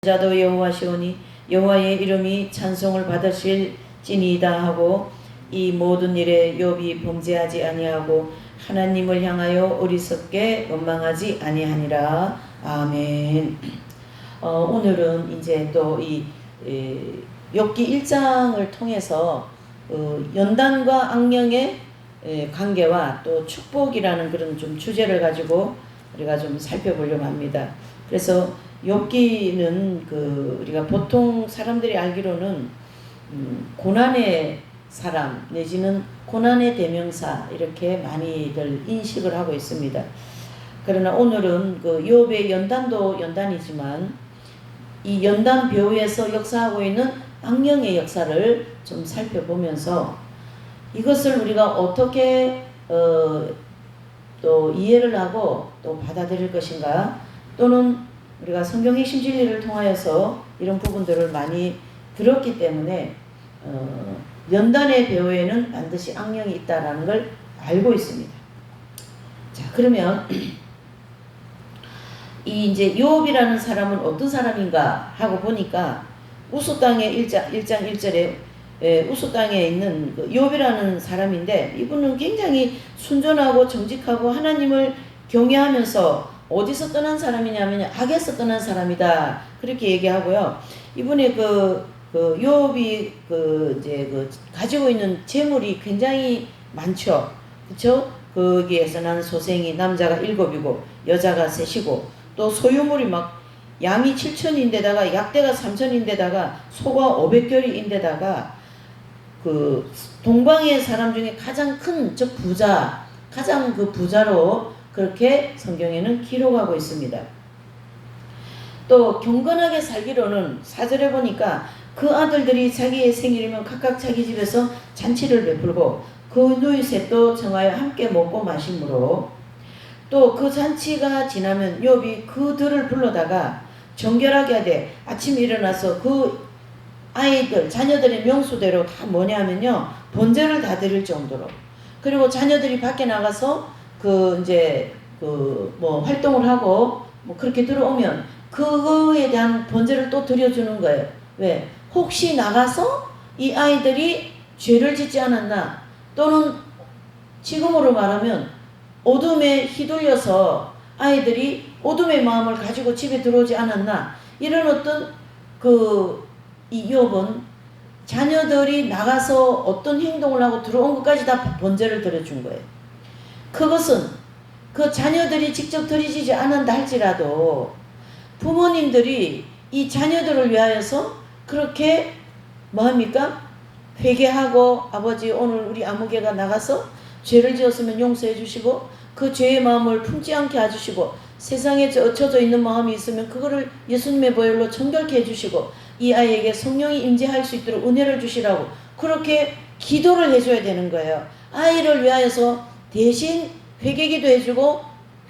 자도 여호와시오니 여호와의 이름이 찬송을 받으실지니이다 하고 이 모든 일에 욥이 범죄하지 아니하고 하나님을 향하여 어리석게 원망하지 아니하니라. 아멘. 오늘은 이제 또 이 욥기 1장을 통해서 연단과 악령의 관계와 또 축복이라는 그런 좀 주제를 가지고 우리가 좀 살펴보려고 합니다. 그래서 욥기는 우리가 보통 사람들이 알기로는 고난의 사람 내지는 고난의 대명사 이렇게 많이들 인식을 하고 있습니다. 그러나 오늘은 욥의 연단도 연단이지만 이 연단 배후에서 역사하고 있는 악령의 역사를 좀 살펴보면서 이것을 우리가 어떻게 또 이해를 하고 또 받아들일 것인가, 또는 우리가 성경 핵심 진리를 통하여서 이런 부분들을 많이 들었기 때문에 연단의 배후에는 반드시 악령이 있다라는 걸 알고 있습니다. 자, 그러면 이 이제 욥이라는 사람은 어떤 사람인가 하고 보니까 우스 땅의 1장 1절에 우스 땅에 있는 욥이라는 사람인데, 이분은 굉장히 순전하고 정직하고 하나님을 경외하면서 어디서 떠난 사람이냐면 악에서 떠난 사람이다, 그렇게 얘기하고요. 이분의 욥이 가지고 있는 재물이 굉장히 많죠, 그렇죠? 거기에서 난 소생이 남자가 7이고 여자가 3이고 또 소유물이 막 양이 7,000인데다가 약대가 3,000인데다가 소가 500결인데다가 동방의 사람 중에 가장 큰 부자, 가장 부자로 그렇게 성경에는 기록하고 있습니다. 또 경건하게 살기로는 4절에 보니까 그 아들들이 자기의 생일이면 각각 자기 집에서 잔치를 베풀고 그 누이셋도 정하여 함께 먹고 마심으로, 또 그 잔치가 지나면 욥이 그들을 불러다가 정결하게 하되 아침에 일어나서 그 아이들 자녀들의 명수대로 다 뭐냐면요, 번제를 다 드릴 정도로, 그리고 자녀들이 밖에 나가서 활동을 하고 그렇게 들어오면 그거에 대한 번제를 또 드려주는 거예요. 왜? 혹시 나가서 이 아이들이 죄를 짓지 않았나, 또는 지금으로 말하면 어둠에 휘둘려서 아이들이 어둠의 마음을 가지고 집에 들어오지 않았나, 이런 어떤 이 욥은 자녀들이 나가서 어떤 행동을 하고 들어온 것까지 다 번제를 드려준 거예요. 그것은 그 자녀들이 직접 드리지 않는다 할지라도 부모님들이 이 자녀들을 위하여서 그렇게 뭐합니까? 회개하고, 아버지 오늘 우리 아무개가 나가서 죄를 지었으면 용서해 주시고 그 죄의 마음을 품지 않게 해주시고, 세상에 젖어 있는 마음이 있으면 그거를 예수님의 보혈로 정결케 해주시고 이 아이에게 성령이 임재할 수 있도록 은혜를 주시라고 그렇게 기도를 해줘야 되는 거예요. 아이를 위하여서 대신 회개기도 해주고,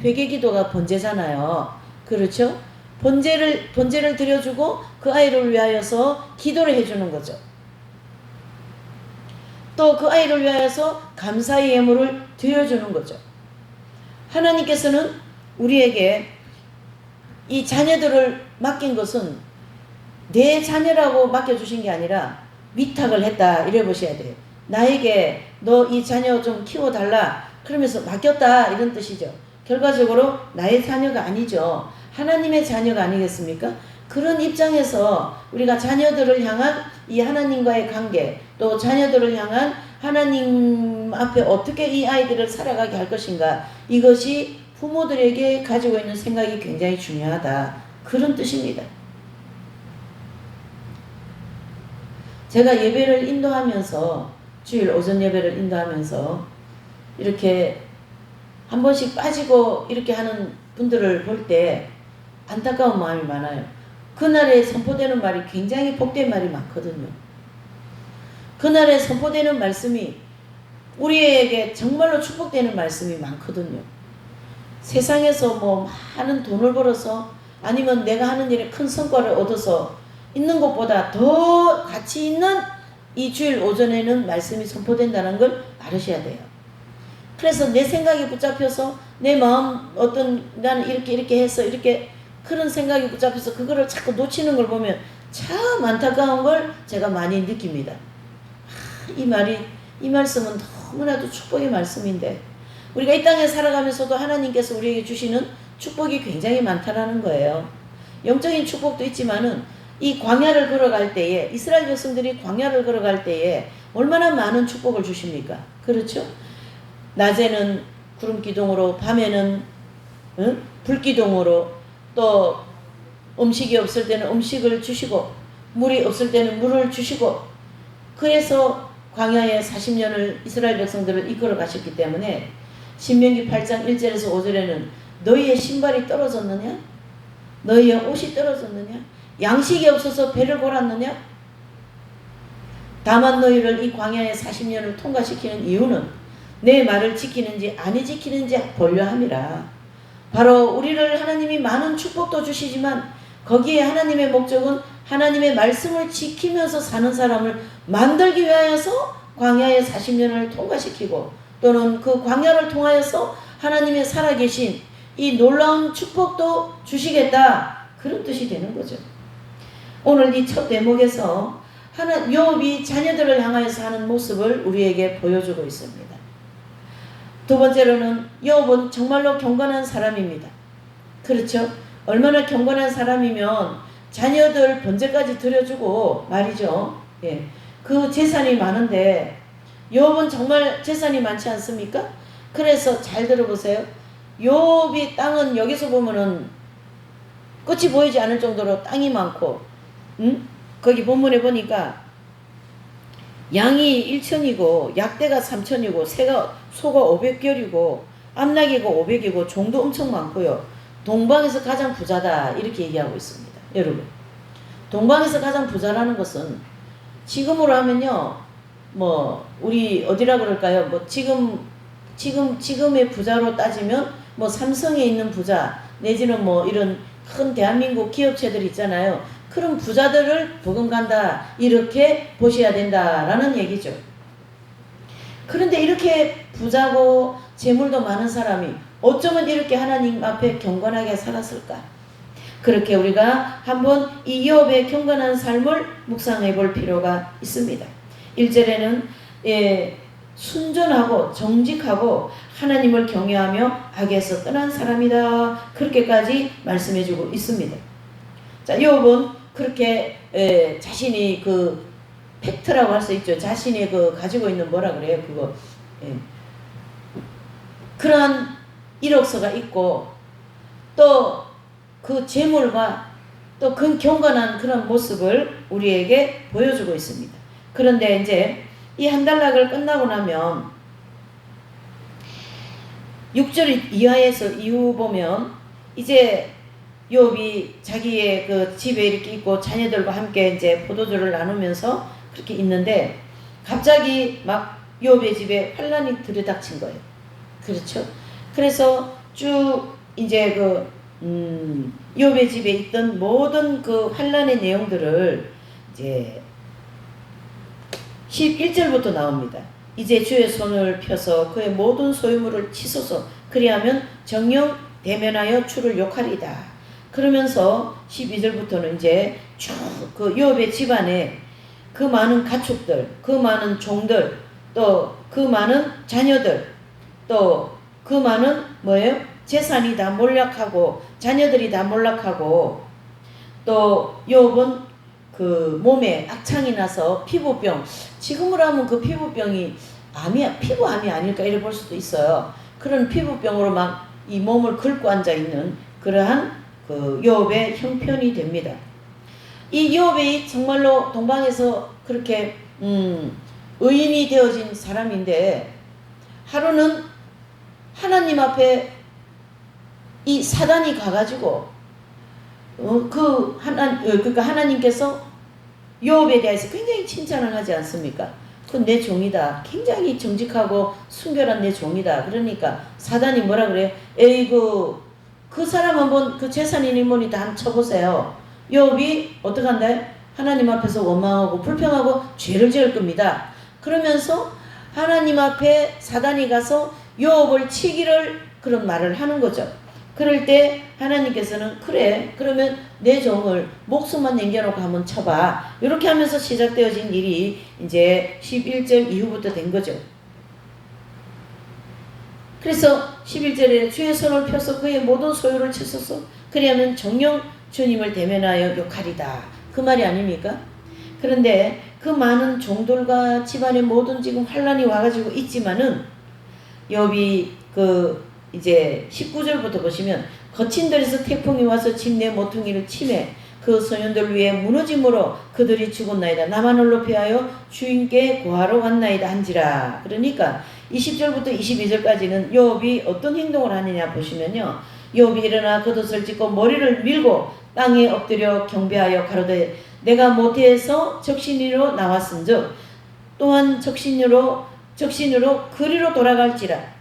회개기도가 번제잖아요, 그렇죠? 번제를 드려주고 그 아이를 위하여서 기도를 해주는 거죠. 또 그 아이를 위하여서 감사의 예물을 드려주는 거죠. 하나님께서는 우리에게 이 자녀들을 맡긴 것은 내 자녀라고 맡겨주신 게 아니라 위탁을 했다, 이래 보셔야 돼요. 나에게 너 이 자녀 좀 키워달라 그러면서 맡겼다, 이런 뜻이죠. 결과적으로 나의 자녀가 아니죠. 하나님의 자녀가 아니겠습니까? 그런 입장에서 우리가 자녀들을 향한 이 하나님과의 관계, 또 자녀들을 향한 하나님 앞에 어떻게 이 아이들을 살아가게 할 것인가, 이것이 부모들에게 가지고 있는 생각이 굉장히 중요하다, 그런 뜻입니다. 제가 예배를 인도하면서, 주일 오전 예배를 인도하면서 이렇게 한 번씩 빠지고 이렇게 하는 분들을 볼 때 안타까운 마음이 많아요. 그날에 선포되는 말이 굉장히 복된 말이 많거든요. 그날에 선포되는 말씀이 우리에게 정말로 축복되는 말씀이 많거든요. 세상에서 많은 돈을 벌어서 아니면 내가 하는 일에 큰 성과를 얻어서 있는 것보다 더 가치 있는 이 주일 오전에는 말씀이 선포된다는 걸 알으셔야 돼요. 그래서 내 생각이 붙잡혀서 내 마음 나는 이렇게 해서 이렇게 그런 생각이 붙잡혀서 그거를 자꾸 놓치는 걸 보면 참 안타까운 걸 제가 많이 느낍니다. 이 말씀은 너무나도 축복의 말씀인데 우리가 이 땅에 살아가면서도 하나님께서 우리에게 주시는 축복이 굉장히 많다라는 거예요. 영적인 축복도 있지만은 이 광야를 걸어갈 때에 이스라엘 백성들이 광야를 걸어갈 때에 얼마나 많은 축복을 주십니까? 그렇죠? 낮에는 구름기둥으로 밤에는 불기둥으로 또 음식이 없을 때는 음식을 주시고 물이 없을 때는 물을 주시고 그래서 광야에 40년을 이스라엘 백성들을 이끌어 가셨기 때문에 신명기 8장 1절에서 5절에는 너희의 신발이 떨어졌느냐? 너희의 옷이 떨어졌느냐? 양식이 없어서 배를 골았느냐? 다만 너희를 이 광야에 40년을 통과시키는 이유는 내 말을 지키는지 아니 지키는지 보려 함이라. 바로 우리를 하나님이 많은 축복도 주시지만 거기에 하나님의 목적은 하나님의 말씀을 지키면서 사는 사람을 만들기 위하여서 광야에 40년을 통과시키고 또는 그 광야를 통하여서 하나님의 살아계신 이 놀라운 축복도 주시겠다. 그런 뜻이 되는 거죠. 오늘 이 첫 대목에서 욥이 자녀들을 향하여서 하는 모습을 우리에게 보여주고 있습니다. 두 번째로는 욥은 정말로 경건한 사람입니다. 그렇죠? 얼마나 경건한 사람이면 자녀들 번제까지 드려주고 말이죠. 예. 그 재산이 많은데 욥은 정말 재산이 많지 않습니까? 그래서 잘 들어보세요. 욥이 땅은 여기서 보면은 끝이 보이지 않을 정도로 땅이 많고 거기 본문에 보니까 양이 1천이고 약대가 3천이고 소가 500결이고 암나귀가 500이고 종도 엄청 많고요. 동방에서 가장 부자다 이렇게 얘기하고 있습니다. 여러분 동방에서 가장 부자라는 것은 지금으로 하면요 뭐 우리 어디라 그럴까요? 뭐 지금의 부자로 따지면 뭐 삼성에 있는 부자 내지는 뭐 이런 큰 대한민국 기업체들 있잖아요. 그런 부자들을 버금간다 이렇게 보셔야 된다라는 얘기죠. 그런데 이렇게 부자고 재물도 많은 사람이 어쩌면 이렇게 하나님 앞에 경건하게 살았을까? 그렇게 우리가 한번 이 욥의 경건한 삶을 묵상해 볼 필요가 있습니다. 1절에는 순전하고 정직하고 하나님을 경외하며 악에서 떠난 사람이다. 그렇게까지 말씀해 주고 있습니다. 자, 욥은 그렇게 자신이 그 팩트라고 할 수 있죠. 자신이 그 가지고 있는 뭐라 그래요? 그거 그러한 이력서가 있고 또 그 재물과 또 그 경건한 그런 모습을 우리에게 보여주고 있습니다. 그런데 이제 이 한 단락을 끝나고 나면 6절 이후 보면 이제 욥이 자기의 그 집에 이렇게 있고 자녀들과 함께 이제 포도주를 나누면서 그렇게 있는데 갑자기 막 욥의 집에 환란이 들이닥친 거예요. 그렇죠? 그래서 쭉 이제 욥의 집에 있던 모든 그 환란의 내용들을 이제 11절부터 나옵니다. 이제 주의 손을 펴서 그의 모든 소유물을 치소서 그리하면 정령 대면하여 주를 욕하리다. 그러면서 12절부터는 이제 쭉 그 욥의 집안에 그 많은 가축들, 그 많은 종들, 또 그 많은 자녀들, 또 그 많은 뭐예요? 재산이 다 몰락하고 자녀들이 다 몰락하고 또 욥은 그 몸에 악창이 나서 피부병, 지금으로 하면 그 피부병이 피부암이 아닐까 이래 볼 수도 있어요. 그런 피부병으로 막 이 몸을 긁고 앉아 있는 그러한 그 욥의 형편이 됩니다. 이 욥이 정말로 동방에서 그렇게 의인이 되어진 사람인데 하루는 하나님 앞에 이 사단이 가가지고 그러니까 하나님께서 욥에 대해서 굉장히 칭찬을 하지 않습니까? 그 내 종이다. 굉장히 정직하고 순결한 내 종이다. 그러니까 사단이 뭐라 그래요? 에이구 그 사람 한번 그 재산이니 뭐니 다 한번 쳐보세요. 욥이 어떻게 한다? 하나님 앞에서 원망하고 불평하고 죄를 지을 겁니다. 그러면서 하나님 앞에 사단이 가서 욥을 치기를 그런 말을 하는 거죠. 그럴 때 하나님께서는 그래 그러면 내 종을 목숨만 남겨놓고 한번 쳐봐. 이렇게 하면서 시작되어진 일이 이제 11절 이후부터 된 거죠. 그래서 11절에 주의 손을 펴서 그의 모든 소유를 치소서 그리하면 정령 주님을 대면하여 욕하리다. 그 말이 아닙니까? 그런데 그 많은 종들과 집안의 모든 지금 환란이 와가지고 있지만은 욥이 이제 19절부터 보시면 거친 들에서 태풍이 와서 집 내 모퉁이를 치매 그 소년들 위에 무너짐으로 그들이 죽었나이다. 나만홀로 피하여 주인께 구하러 왔나이다 한지라. 그러니까 20절부터 22절까지는 욥이 어떤 행동을 하느냐 보시면요. 욥이 일어나 겉옷을 찢고 머리를 밀고 땅에 엎드려 경배하여 가로되 내가 모태에서 적신이로 나왔은즉 또한 적신으로 그리로 돌아갈지라.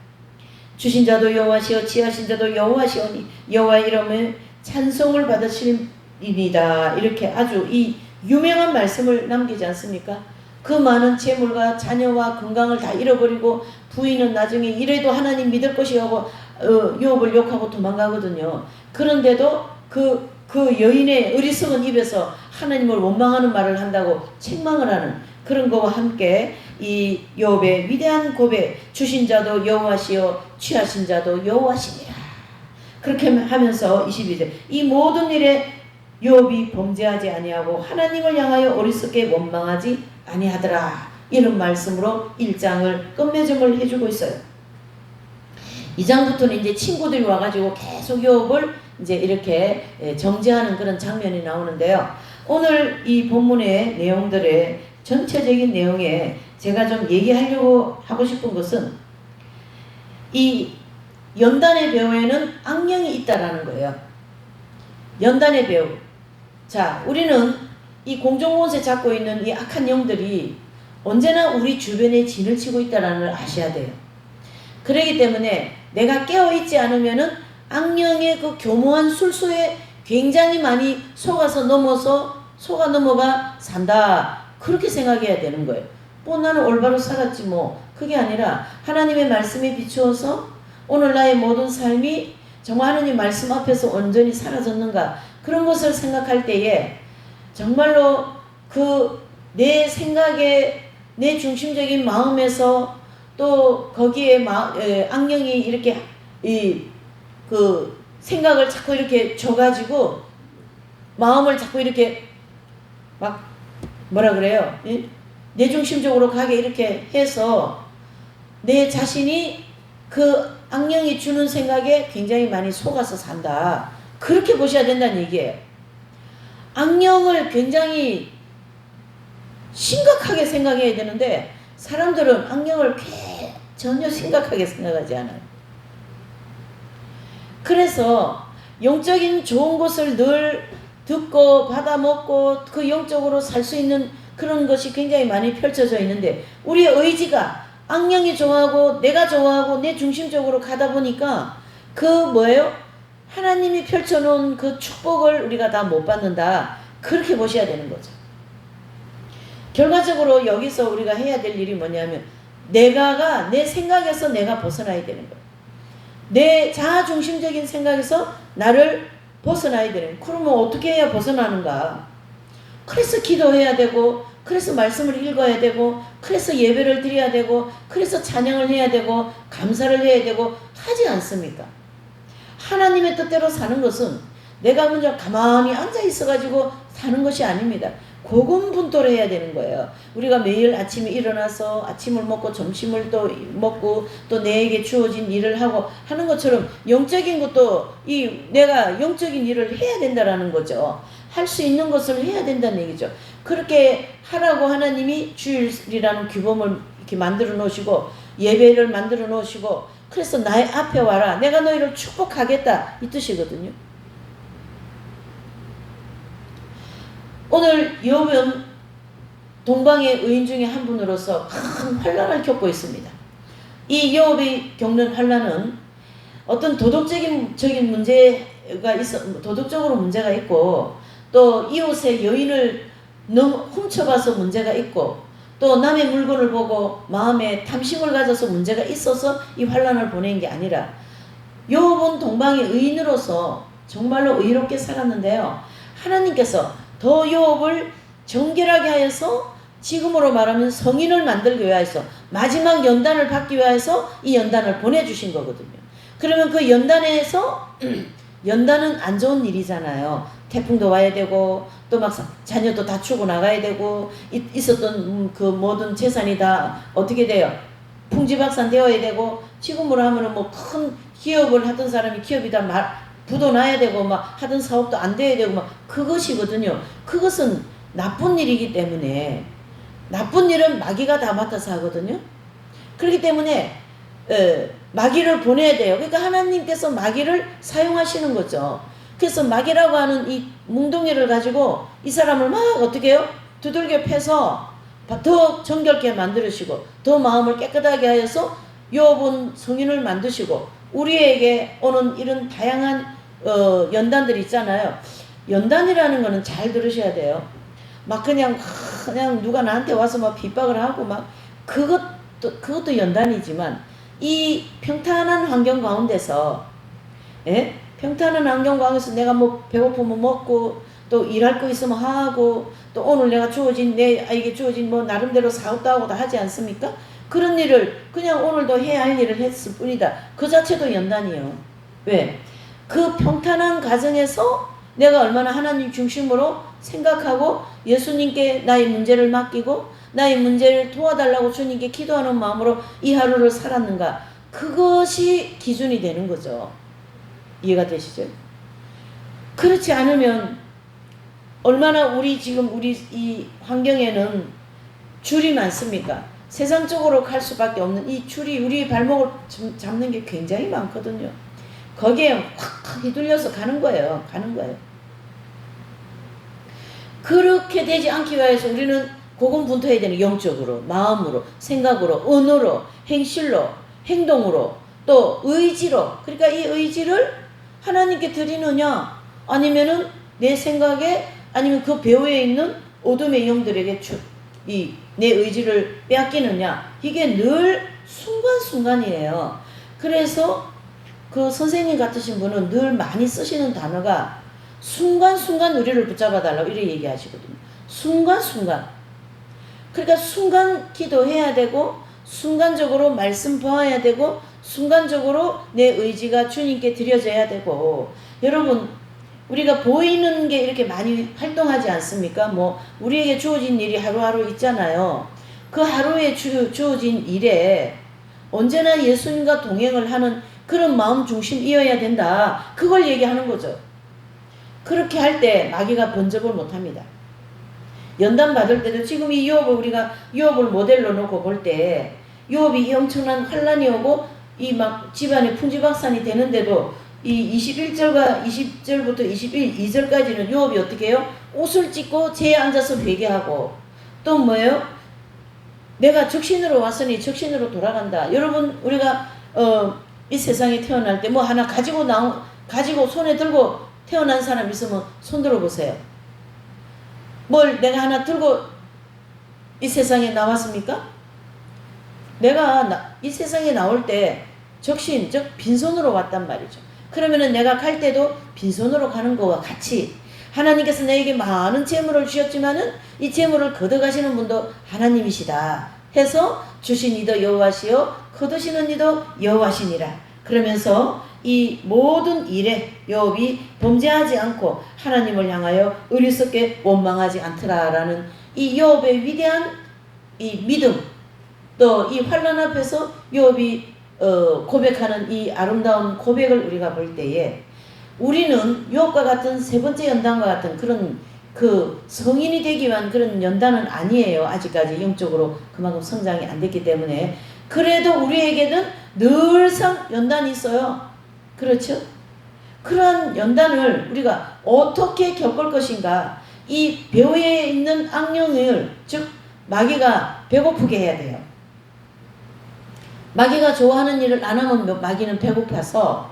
주신 자도 여호와시요 취하신 자도 여호와시오니 여호와 이름에 찬송을 받으시리이다. 이렇게 아주 이 유명한 말씀을 남기지 않습니까? 그 많은 재물과 자녀와 건강을 다 잃어버리고 부인은 나중에 이래도 하나님 믿을 것이 하고 욥을 욕하고 도망가거든요. 그런데도 그 여인의 어리석은 입에서 하나님을 원망하는 말을 한다고 책망을 하는 그런 거와 함께 이 욥의 위대한 고백 주신 자도 여호와시요 취하신 자도 여호와시니라. 그렇게 하면서 22절 이 모든 일에 욥이 범죄하지 아니하고 하나님을 향하여 어리석게 원망하지 아니하더라. 이런 말씀으로 1장을 끝맺음을 해주고 있어요. 2장부터는 이제 친구들이 와가지고 계속 욥을 이제 이렇게 정죄하는 그런 장면이 나오는데요. 오늘 이 본문의 내용들의 전체적인 내용에 제가 좀 얘기하려고 하고 싶은 것은 이 연단의 배후에는 악령이 있다라는 거예요. 연단의 배후. 자, 우리는 이 공중원세 잡고 있는 이 악한 영들이 언제나 우리 주변에 진을 치고 있다라는 걸 아셔야 돼요. 그렇기 때문에 내가 깨어있지 않으면은 악령의 그 교묘한 술수에 굉장히 많이 속아 넘어가 산다. 그렇게 생각해야 되는 거예요. 나는 올바로 살았지 뭐. 그게 아니라 하나님의 말씀에 비추어서 오늘 나의 모든 삶이 정말 하나님 말씀 앞에서 온전히 사라졌는가 그런 것을 생각할 때에 정말로 내 생각에 내 중심적인 마음에서 또 거기에 악령이 이렇게 생각을 자꾸 이렇게 줘가지고 마음을 자꾸 이렇게 막 뭐라 그래요? 내 중심적으로 가게 이렇게 해서 내 자신이 그 악령이 주는 생각에 굉장히 많이 속아서 산다. 그렇게 보셔야 된다는 얘기예요. 악령을 굉장히 심각하게 생각해야 되는데 사람들은 악령을 전혀 심각하게 생각하지 않아요. 그래서 영적인 좋은 것을 늘 듣고 받아먹고 그 영적으로 살 수 있는 그런 것이 굉장히 많이 펼쳐져 있는데 우리의 의지가 악령이 좋아하고 내가 좋아하고 내 중심적으로 가다 보니까 뭐예요? 하나님이 펼쳐놓은 그 축복을 우리가 다 못 받는다. 그렇게 보셔야 되는 거죠. 결과적으로 여기서 우리가 해야 될 일이 뭐냐면 내 생각에서 내가 벗어나야 되는 거예요. 내 자아중심적인 생각에서 나를 벗어나야 되는 거예요. 그러면 어떻게 해야 벗어나는가? 그래서 기도해야 되고 그래서 말씀을 읽어야 되고 그래서 예배를 드려야 되고 그래서 찬양을 해야 되고 감사를 해야 되고 하지 않습니까? 하나님의 뜻대로 사는 것은 내가 먼저 가만히 앉아 있어가지고 사는 것이 아닙니다. 고군분투를 해야 되는 거예요. 우리가 매일 아침에 일어나서 아침을 먹고 점심을 또 먹고 또 내게 주어진 일을 하고 하는 것처럼 영적인 것도 내가 영적인 일을 해야 된다라는 거죠. 할 수 있는 것을 해야 된다는 얘기죠. 그렇게 하라고 하나님이 주일이라는 규범을 이렇게 만들어 놓으시고 예배를 만들어 놓으시고 그래서 나의 앞에 와라. 내가 너희를 축복하겠다. 이 뜻이거든요. 오늘 욥은 동방의 의인 중에 한 분으로서 큰 환난을 겪고 있습니다. 이 욥이 겪는 환난은 어떤 도덕적인 문제가 도덕적으로 문제가 있고 또 이웃의 여인을 너무 훔쳐봐서 문제가 있고 또 남의 물건을 보고 마음에 탐심을 가져서 문제가 있어서 이 환난을 보낸 게 아니라 욥은 동방의 의인으로서 정말로 의롭게 살았는데요. 하나님께서 더 욥을 정결하게 하여서 지금으로 말하면 성인을 만들기 위하여서 마지막 연단을 받기 위하여서 이 연단을 보내주신 거거든요. 그러면 그 연단에서 연단은 안 좋은 일이잖아요. 태풍도 와야 되고 또 막 자녀도 다 죽어 나가야 되고 있었던 그 모든 재산이 다 어떻게 돼요? 풍지박산 되어야 되고 지금으로 하면은 뭐 큰 기업을 하던 사람이 기업이 다 부도 나야 되고 막 하던 사업도 안 돼야 되고 막 그것이거든요. 그것은 나쁜 일이기 때문에 나쁜 일은 마귀가 다 맡아서 하거든요. 그렇기 때문에 마귀를 보내야 돼요. 그러니까 하나님께서 마귀를 사용하시는 거죠. 그래서 마귀라고 하는 이 뭉덩이를 가지고 이 사람을 막 어떻게 해요? 두들겨 패서 더 정결케 만들으시고 더 마음을 깨끗하게 하여서 욥은 성인을 만드시고 우리에게 오는 이런 다양한 연단들 있잖아요. 연단이라는 거는 잘 들으셔야 돼요. 막 그냥 누가 나한테 와서 막 핍박을 하고 막 그것도 연단이지만 이 평탄한 환경 가운데서 평탄한 환경 가운데서 내가 뭐 배고프면 먹고 또 일할 거 있으면 하고 또 오늘 내가 주어진 내게 주어진 뭐 나름대로 사업도 하고 다 하지 않습니까? 그런 일을 그냥 오늘도 해야 할 일을 했을 뿐이다. 그 자체도 연단이에요. 왜? 그 평탄한 가정에서 내가 얼마나 하나님 중심으로 생각하고 예수님께 나의 문제를 맡기고 나의 문제를 도와달라고 주님께 기도하는 마음으로 이 하루를 살았는가. 그것이 기준이 되는 거죠. 이해가 되시죠? 그렇지 않으면 얼마나 우리 이 환경에는 줄이 많습니까? 세상적으로 갈 수밖에 없는 이 줄이 우리 발목을 잡는 게 굉장히 많거든요. 거기에 확 휘둘려서 가는 거예요. 그렇게 되지 않기 위해서 우리는 고군분투해야 되는 영적으로, 마음으로, 생각으로, 언어로, 행실로, 행동으로, 또 의지로. 그러니까 이 의지를 하나님께 드리느냐 아니면은 내 생각에 아니면 그 배후에 있는 어둠의 영들에게 내 의지를 빼앗기느냐. 이게 늘 순간순간이에요. 그래서 그 선생님 같으신 분은 늘 많이 쓰시는 단어가 순간순간 우리를 붙잡아 달라고 이렇게 얘기하시거든요. 순간순간. 그러니까 순간 기도해야 되고 순간적으로 말씀 보아야 되고 순간적으로 내 의지가 주님께 드려져야 되고 여러분 우리가 보이는 게 이렇게 많이 활동하지 않습니까? 뭐 우리에게 주어진 일이 하루하루 있잖아요. 그 하루에 주어진 일에 언제나 예수님과 동행을 하는 그런 마음 중심이어야 된다. 그걸 얘기하는 거죠. 그렇게 할 때 마귀가 번접을 못합니다. 연단 받을 때도 지금 이 우리가 욥을 모델로 놓고 볼 때 욥이 엄청난 환란이 오고 이 막 집안에 풍지박산이 되는데도 이 21절과 20절부터 22절까지는 욥이 어떻게 해요? 옷을 찢고 재에 앉아서 회개하고 또 뭐예요? 내가 적신으로 왔으니 적신으로 돌아간다. 여러분 우리가 이 세상에 태어날 때 뭐 하나 가지고 손에 들고 태어난 사람 있으면 손 들어보세요. 뭘 내가 하나 들고 이 세상에 나왔습니까? 내가 이 세상에 나올 때 적신, 즉 빈손으로 왔단 말이죠. 그러면은 내가 갈 때도 빈손으로 가는 거와 같이 하나님께서 내게 많은 재물을 주셨지만은 이 재물을 거둬가시는 분도 하나님이시다 해서 주신 이도 여호와시요 거두시는 이도 여호와시니라. 그러면서 이 모든 일에 욥이 범죄하지 않고 하나님을 향하여 어리석게 원망하지 않더라라는 이 욥의 위대한 이 믿음 또 이 환난 앞에서 욥이 고백하는 이 아름다운 고백을 우리가 볼 때에 우리는 욥과 같은 세 번째 연단과 같은 그런 그 성인이 되기 위한 그런 연단은 아니에요. 아직까지 영적으로 그만큼 성장이 안 됐기 때문에. 그래도 우리에게는 늘상 연단이 있어요. 그렇죠? 그런 연단을 우리가 어떻게 겪을 것인가. 이 배후에 있는 악령을 즉 마귀가 배고프게 해야 돼요. 마귀가 좋아하는 일을 안 하면 마귀는 배고파서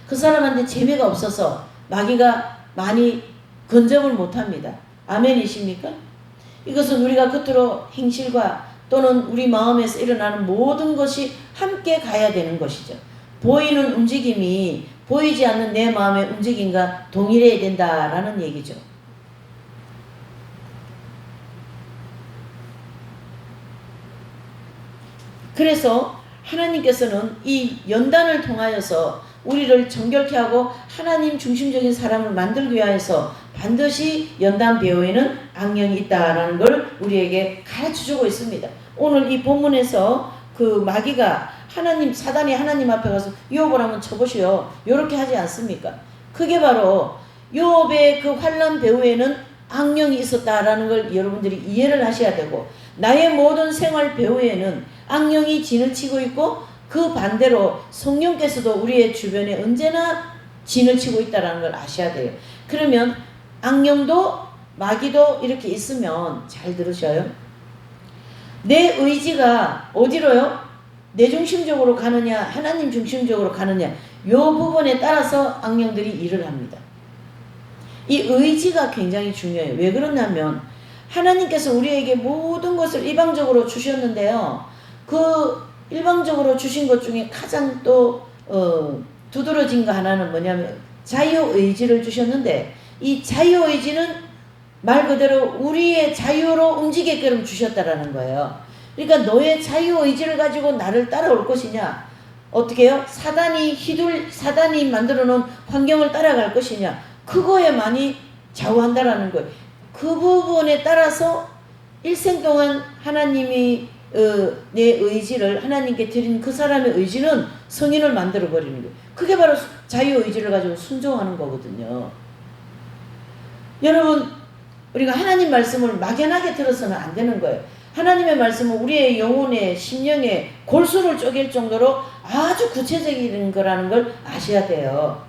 그 사람한테 재미가 없어서 마귀가 많이 근접을 못합니다. 아멘이십니까? 이것은 우리가 겉으로 행실과 또는 우리 마음에서 일어나는 모든 것이 함께 가야 되는 것이죠. 보이는 움직임이 보이지 않는 내 마음의 움직임과 동일해야 된다라는 얘기죠. 그래서 하나님께서는 이 연단을 통하여서 우리를 정결케 하고 하나님 중심적인 사람을 만들기 위해서 반드시 연단 배후에는 악령이 있다라는 걸 우리에게 가르쳐주고 있습니다. 오늘 이 본문에서 그 마귀가 사단이 하나님 앞에 가서 욥을 한번 쳐보시오. 이렇게 하지 않습니까? 그게 바로 욥의 그 환난 배후에는 악령이 있었다라는 걸 여러분들이 이해를 하셔야 되고, 나의 모든 생활 배후에는 악령이 진을 치고 있고, 그 반대로 성령께서도 우리의 주변에 언제나 진을 치고 있다는 걸 아셔야 돼요. 그러면 악령도 마귀도 이렇게 있으면 잘 들으셔요. 내 의지가 어디로요? 내 중심적으로 가느냐 하나님 중심적으로 가느냐, 이 부분에 따라서 악령들이 일을 합니다. 이 의지가 굉장히 중요해요. 왜 그러냐면 하나님께서 우리에게 모든 것을 일방적으로 주셨는데요. 그 일방적으로 주신 것 중에 가장 또 두드러진 거 하나는 뭐냐면 자유의지를 주셨는데, 이 자유의지는 말 그대로 우리의 자유로 움직이게끔 주셨다라는 거예요. 그러니까 너의 자유의지를 가지고 나를 따라올 것이냐, 어떻게 해요? 사단이 만들어 놓은 환경을 따라갈 것이냐, 그거에 많이 좌우한다라는 거예요. 그 부분에 따라서 일생 동안 하나님이 내 의지를 하나님께 드린 그 사람의 의지는 성인을 만들어 버리는 거예요. 그게 바로 자유의지를 가지고 순종하는 거거든요. 여러분, 우리가 하나님 말씀을 막연하게 들어서는 안 되는 거예요. 하나님의 말씀은 우리의 영혼의 심령의 골수를 쪼갤 정도로 아주 구체적인 거라는 걸 아셔야 돼요.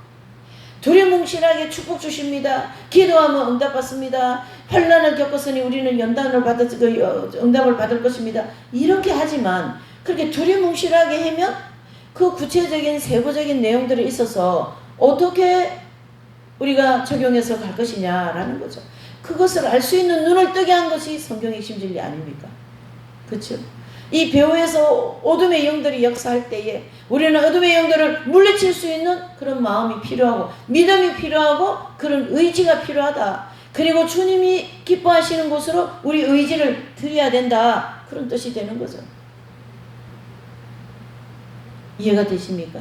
두리뭉실하게 축복 주십니다. 기도하면 응답받습니다. 환난을 겪었으니 우리는 응답을 받을 것입니다. 이렇게 하지만 그렇게 두리뭉실하게 하면 그 구체적인 세부적인 내용들이 있어서 어떻게 우리가 적용해서 갈 것이냐라는 거죠. 그것을 알 수 있는 눈을 뜨게 한 것이 성경의 핵심진리 아닙니까? 그렇죠? 이 배후에서 어둠의 영들이 역사할 때에 우리는 어둠의 영들을 물리칠 수 있는 그런 마음이 필요하고 믿음이 필요하고 그런 의지가 필요하다. 그리고 주님이 기뻐하시는 곳으로 우리 의지를 드려야 된다. 그런 뜻이 되는 거죠. 이해가 되십니까?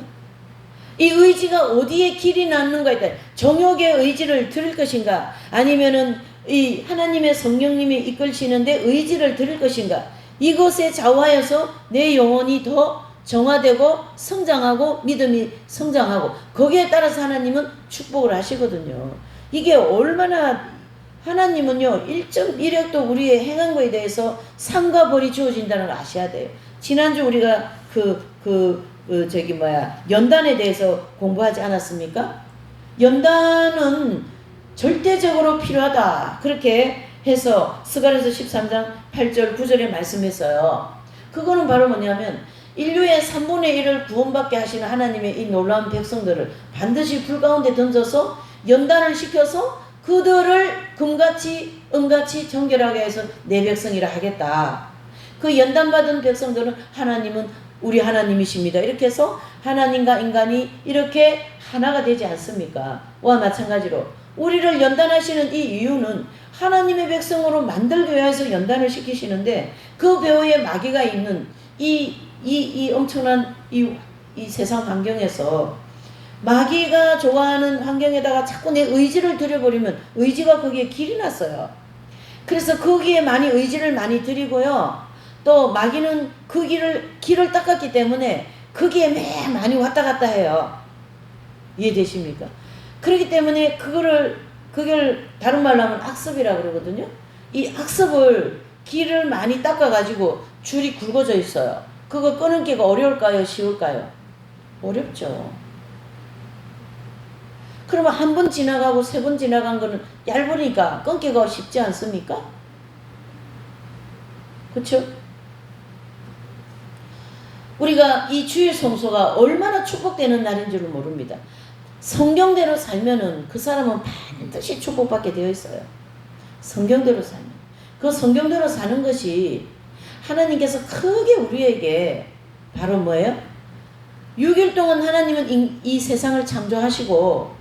이 의지가 어디에 길이 낳는가에 따라 정욕의 의지를 드릴 것인가, 아니면은 이 하나님의 성령님이 이끌시는데 의지를 드릴 것인가, 이것에 좌우하여서 내 영혼이 더 정화되고 성장하고 믿음이 성장하고 거기에 따라서 하나님은 축복을 하시거든요. 이게 얼마나 하나님은요 1.1획도 우리의 행한 거에 대해서 상과 벌이 주어진다는 걸 아셔야 돼요. 지난주 우리가 연단에 대해서 공부하지 않았습니까? 연단은 절대적으로 필요하다. 그렇게 해서 스가랴서 13장 8절 9절에 말씀했어요. 그거는 바로 뭐냐면 인류의 3분의 1을 구원받게 하시는 하나님의 이 놀라운 백성들을 반드시 불 가운데 던져서 연단을 시켜서 그들을 금같이 은같이 정결하게 해서 내 백성이라 하겠다. 그 연단받은 백성들은 하나님은 우리 하나님이십니다. 이렇게 해서 하나님과 인간이 이렇게 하나가 되지 않습니까? 와 마찬가지로 우리를 연단하시는 이 이유는 하나님의 백성으로 만들기 위해서 연단을 시키시는데, 그 배후에 마귀가 있는 이 엄청난 이 세상 환경에서 마귀가 좋아하는 환경에다가 자꾸 내 의지를 들여버리면 의지가 거기에 길이 났어요. 그래서 거기에 많이 의지를 많이 들이고요. 또 마귀는 그 길을 닦았기 때문에 거기에 매 많이 왔다 갔다 해요. 이해되십니까? 그렇기 때문에 그걸 다른 말로 하면 악습이라고 그러거든요. 이 악습을 길을 많이 닦아가지고 줄이 굵어져 있어요. 그거 끊기가 어려울까요? 쉬울까요? 어렵죠. 그러면 한 번 지나가고 세 번 지나간 거는 얇으니까 끊기가 쉽지 않습니까? 그렇죠? 우리가 이 주일 성소가 얼마나 축복되는 날인 줄을 모릅니다. 성경대로 살면은 그 사람은 반드시 축복받게 되어 있어요. 성경대로 살면. 그 성경대로 사는 것이 하나님께서 크게 우리에게 바로 뭐예요? 6일 동안 하나님은 이 세상을 창조하시고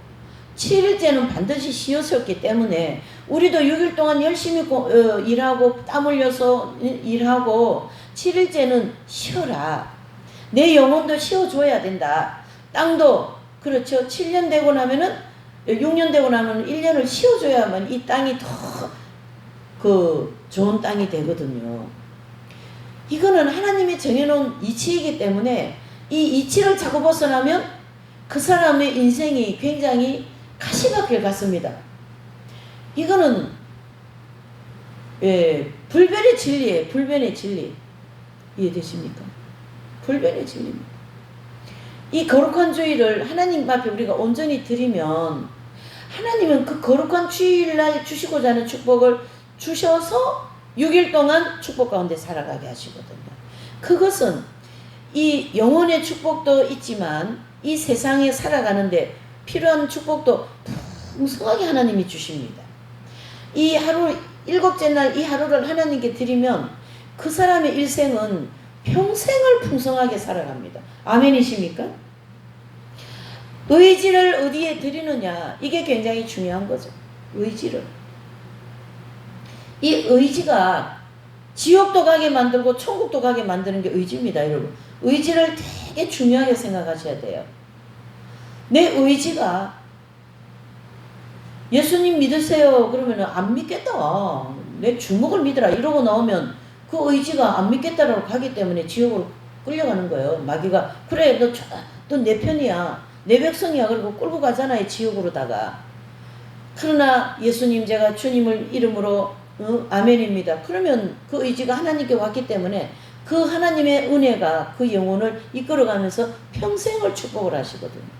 7일째는 반드시 쉬었었기 때문에 우리도 6일 동안 열심히 일하고 땀 흘려서 일하고 7일째는 쉬어라. 내 영혼도 쉬어줘야 된다. 땅도 그렇죠. 7년 되고 나면은 6년 되고 나면 1년을 쉬어줘야만 이 땅이 더 좋은 땅이 되거든요. 이거는 하나님이 정해놓은 이치이기 때문에 이 이치를 자꾸 벗어나면 그 사람의 인생이 굉장히 가시밭길 같습니다. 이거는 불변의 진리예요. 불변의 진리. 이해되십니까? 불변의 진리입니다. 이 거룩한 주일을 하나님 앞에 우리가 온전히 드리면 하나님은 그 거룩한 주일날 주시고자 하는 축복을 주셔서 6일 동안 축복 가운데 살아가게 하시거든요. 그것은 이 영혼의 축복도 있지만 이 세상에 살아가는데 필요한 축복도 풍성하게 하나님이 주십니다. 이 하루 7째 날 이 하루를 하나님께 드리면 그 사람의 일생은 평생을 풍성하게 살아갑니다. 아멘이십니까? 의지를 어디에 드리느냐, 이게 굉장히 중요한 거죠. 의지를. 이 의지가 지옥도 가게 만들고 천국도 가게 만드는 게 의지입니다, 여러분. 의지를 되게 중요하게 생각하셔야 돼요. 내 의지가 예수님 믿으세요 그러면 안 믿겠다, 내 주먹을 믿으라 이러고 나오면 그 의지가 안 믿겠다라고 가기 때문에 지옥으로 끌려가는 거예요. 마귀가 그래 너 내 편이야, 내 백성이야 그리고 끌고 가잖아요, 지옥으로다가. 그러나 예수님 제가 주님을 이름으로 아멘입니다. 그러면 그 의지가 하나님께 왔기 때문에 그 하나님의 은혜가 그 영혼을 이끌어가면서 평생을 축복을 하시거든요.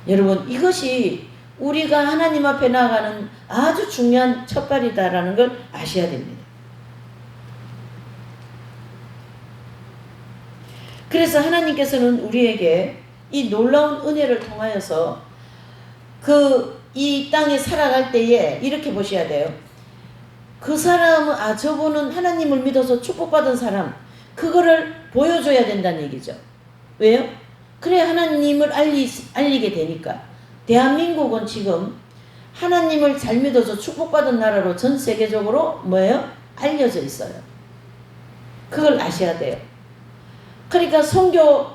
여러분, 이것이 우리가 하나님 앞에 나아가는 아주 중요한 첫발이다라는 걸 아셔야 됩니다. 그래서 하나님께서는 우리에게 이 놀라운 은혜를 통하여서 이 땅에 살아갈 때에 이렇게 보셔야 돼요. 그 사람은 저분은 하나님을 믿어서 축복받은 사람, 그거를 보여줘야 된다는 얘기죠. 왜요? 그래 하나님을 알리게 되니까. 대한민국은 지금 하나님을 잘 믿어서 축복받은 나라로 전 세계적으로 뭐예요? 알려져 있어요. 그걸 아셔야 돼요. 그러니까 선교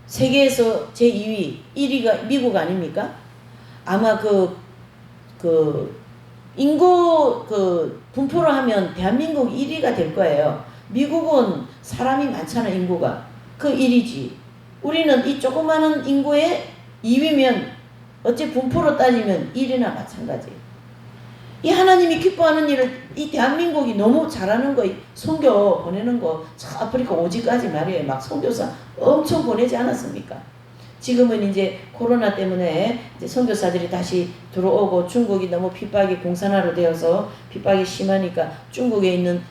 세계에서 제2위, 1위가 미국 아닙니까? 아마 인구 분포로 하면 대한민국 1위가 될 거예요. 미국은 사람이 많잖아, 인구가. 그 1위지. 우리는 이 조그마한 인구의 2위면 어째 분포로 따지면 1위나 마찬가지. 이 하나님이 기뻐하는 일을 이 대한민국이 너무 잘하는 거, 선교 보내는 거, 저 아프리카 오지까지 말이에요. 막 선교사 엄청 보내지 않았습니까? 지금은 이제 코로나 때문에 이제 선교사들이 다시 들어오고 중국이 너무 핍박이 공산화로 되어서 핍박이 심하니까 중국에 있는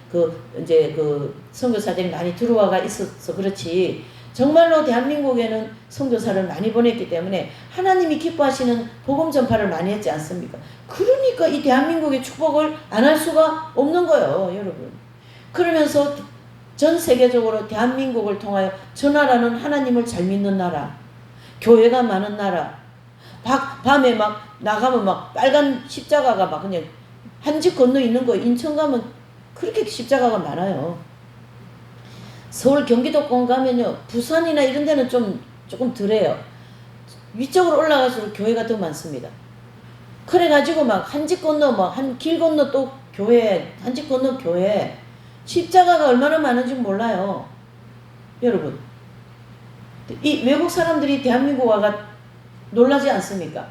선교사들이 많이 들어와가 있어서 그렇지, 정말로 대한민국에는 선교사를 많이 보냈기 때문에 하나님이 기뻐하시는 복음 전파를 많이 했지 않습니까? 그러니까 이 대한민국의 축복을 안 할 수가 없는 거예요, 여러분. 그러면서 전 세계적으로 대한민국을 통하여 저 나라는 하나님을 잘 믿는 나라, 교회가 많은 나라, 밤에 막 나가면 막 빨간 십자가가 막 그냥 한 집 건너 있는 거, 인천 가면 그렇게 십자가가 많아요. 서울 경기도권 가면요, 부산이나 이런 데는 조금 덜해요. 위쪽으로 올라갈수록 교회가 더 많습니다. 그래가지고 막 한 집 건너, 막 한 길 건너 또 교회, 한 집 건너 교회, 십자가가 얼마나 많은지 몰라요, 여러분. 이 외국 사람들이 대한민국 와가 놀라지 않습니까?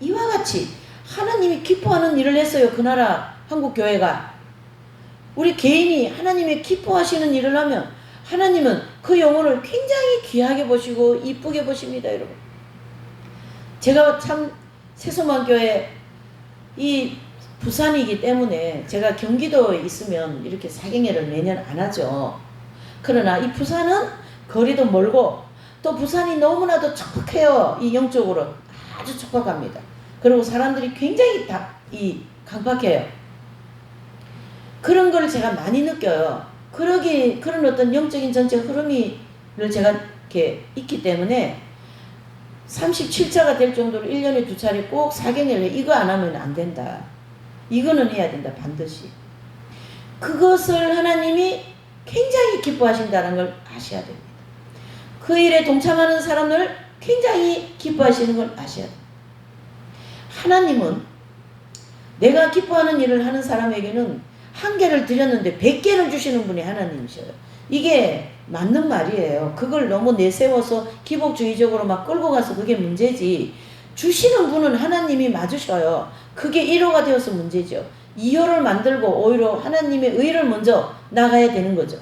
이와 같이 하나님이 기뻐하는 일을 했어요, 그 나라 한국 교회가. 우리 개인이 하나님이 기뻐하시는 일을 하면 하나님은 그 영혼을 굉장히 귀하게 보시고 이쁘게 보십니다, 여러분. 제가 참 세소만교회 이 부산이기 때문에 제가 경기도에 있으면 이렇게 사경회를 매년 안 하죠. 그러나 이 부산은 거리도 멀고 또 부산이 너무나도 척박해요. 이 영적으로 아주 척박합니다. 그리고 사람들이 굉장히 강박해요. 그런 걸 제가 많이 느껴요. 그런 어떤 영적인 전체 흐름을 제가 이렇게 있기 때문에 37차가 될 정도로 1년에 2차례 꼭 사경을 해. 이거 안 하면 안 된다. 이거는 해야 된다. 반드시. 그것을 하나님이 굉장히 기뻐하신다는 걸 아셔야 됩니다. 그 일에 동참하는 사람을 굉장히 기뻐하시는 걸 아셔야 됩니다. 하나님은 내가 기뻐하는 일을 하는 사람에게는 1개를 드렸는데 100개를 주시는 분이 하나님이셔요. 이게 맞는 말이에요. 그걸 너무 내세워서 기복주의적으로 막 끌고 가서 그게 문제지. 주시는 분은 하나님이 맞으셔요. 그게 1호가 되어서 문제죠. 2호를 만들고 오히려 하나님의 의를 먼저 나가야 되는 거죠.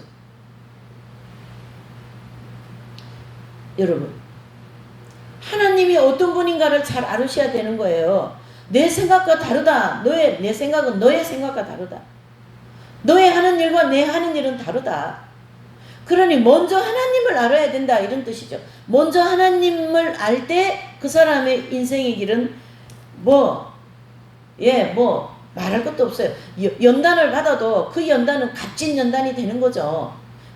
여러분, 하나님이 어떤 분인가를 잘 알으셔야 되는 거예요. 내 생각과 다르다. 내 생각은 너의 생각과 다르다. 너의 하는 일과 내 하는 일은 다르다. 그러니 먼저 하나님을 알아야 된다, 이런 뜻이죠. 먼저 하나님을 알 때 그 사람의 인생의 길은 말할 것도 없어요. 연단을 받아도 그 연단은 값진 연단이 되는 거죠.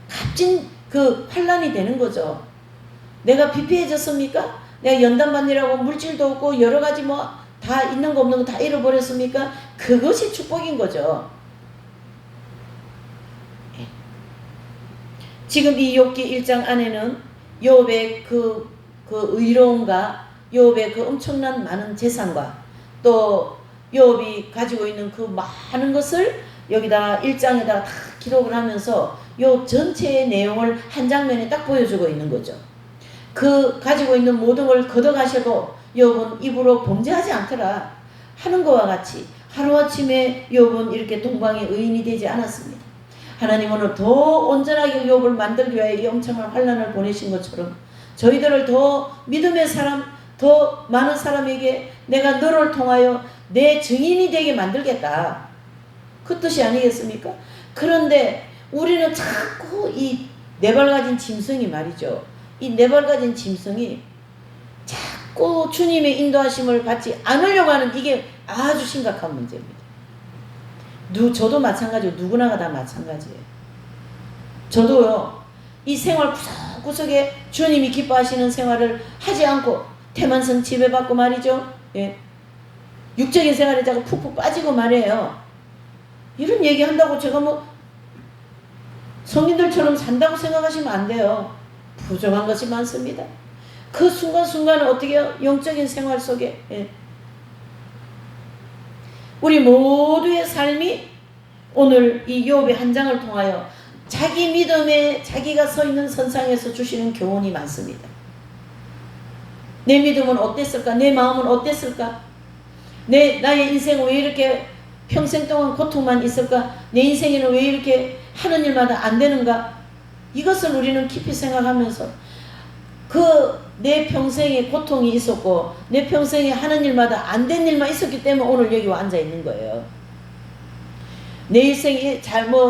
값진 그 환난이 되는 거죠. 내가 비피해졌습니까? 내가 연단 받느라고 물질도 없고 여러 가지 다 있는 거 없는 거 다 잃어버렸습니까? 그것이 축복인 거죠. 지금 이 욥기 1장 안에는 욥의 그 의로움과 욥의 그 엄청난 많은 재산과 또 욥이 가지고 있는 그 많은 것을 여기다 1장에다가 다 기록을 하면서 욥 전체의 내용을 한 장면에 딱 보여주고 있는 거죠. 그 가지고 있는 모든 걸 걷어가셔도 욥은 입으로 범죄하지 않더라 하는 것과 같이 하루아침에 욥은 이렇게 동방의 의인이 되지 않았습니다. 하나님은 더 온전하게 욥을 만들기 위해 이 엄청난 환난을 보내신 것처럼 저희들을 더 믿음의 사람, 더 많은 사람에게 내가 너를 통하여 내 증인이 되게 만들겠다. 그 뜻이 아니겠습니까? 그런데 우리는 자꾸 이 네 발 가진 짐승이 말이죠. 이 네 발 가진 짐승이 자꾸 주님의 인도하심을 받지 않으려고 하는 이게 아주 심각한 문제입니다. 저도 마찬가지고 누구나가 다 마찬가지예요. 저도요. 이 생활 구석구석에 주님이 기뻐하시는 생활을 하지 않고 태만성 지배받고 말이죠. 예. 육적인 생활에 자꾸 푹푹 빠지고 말이에요. 이런 얘기한다고 제가 성인들처럼 산다고 생각하시면 안 돼요. 부족한 것이 많습니다. 그 순간순간을 어떻게 해요? 영적인 생활 속에 우리 모두의 삶이 오늘 이 욥의 한 장을 통하여 자기 믿음에 자기가 서 있는 선상에서 주시는 교훈이 많습니다. 내 믿음은 어땠을까? 내 마음은 어땠을까? 나의 인생은 왜 이렇게 평생 동안 고통만 있을까? 내 인생에는 왜 이렇게 하는 일마다 안 되는가? 이것을 우리는 깊이 생각하면서 내 평생에 고통이 있었고 내 평생에 하는 일마다 안 된 일만 있었기 때문에 오늘 여기 와 앉아 있는 거예요. 내 일생이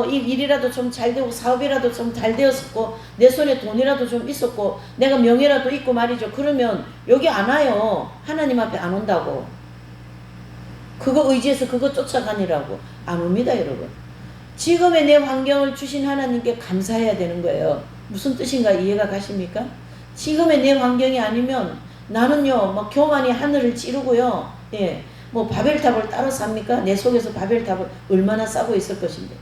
일이라도 좀 잘 되고 사업이라도 좀 잘 되었었고 내 손에 돈이라도 좀 있었고 내가 명예라도 있고 말이죠. 그러면 여기 안 와요. 하나님 앞에 안 온다고. 그거 의지해서 그거 쫓아가니라고 안 옵니다, 여러분. 지금의 내 환경을 주신 하나님께 감사해야 되는 거예요. 무슨 뜻인가 이해가 가십니까? 지금의 내 환경이 아니면 나는요, 교만이 하늘을 찌르고요. 예. 바벨탑을 따로 삽니까? 내 속에서 바벨탑을 얼마나 쌓고 있을 것인데.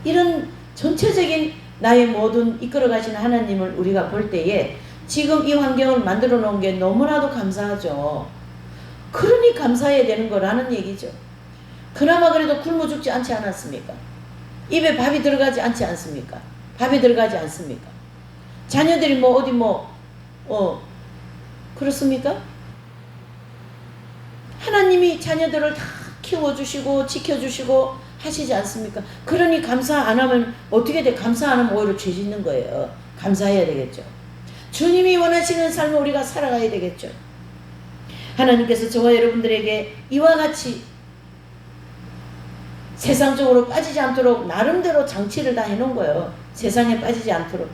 이런 전체적인 나의 모든 이끌어 가시는 하나님을 우리가 볼 때에 지금 이 환경을 만들어 놓은 게 너무나도 감사하죠. 그러니 감사해야 되는 거라는 얘기죠. 그나마 그래도 굶어 죽지 않지 않았습니까? 입에 밥이 들어가지 않지 않습니까? 밥이 들어가지 않습니까? 자녀들이 그렇습니까? 하나님이 자녀들을 다 키워주시고 지켜주시고 하시지 않습니까? 그러니 감사 안 하면 어떻게 돼? 감사 안 하면 오히려 죄 짓는 거예요. 감사해야 되겠죠. 주님이 원하시는 삶을 우리가 살아가야 되겠죠. 하나님께서 저와 여러분들에게 이와 같이 세상적으로 빠지지 않도록 나름대로 장치를 다 해놓은 거예요. 세상에 빠지지 않도록.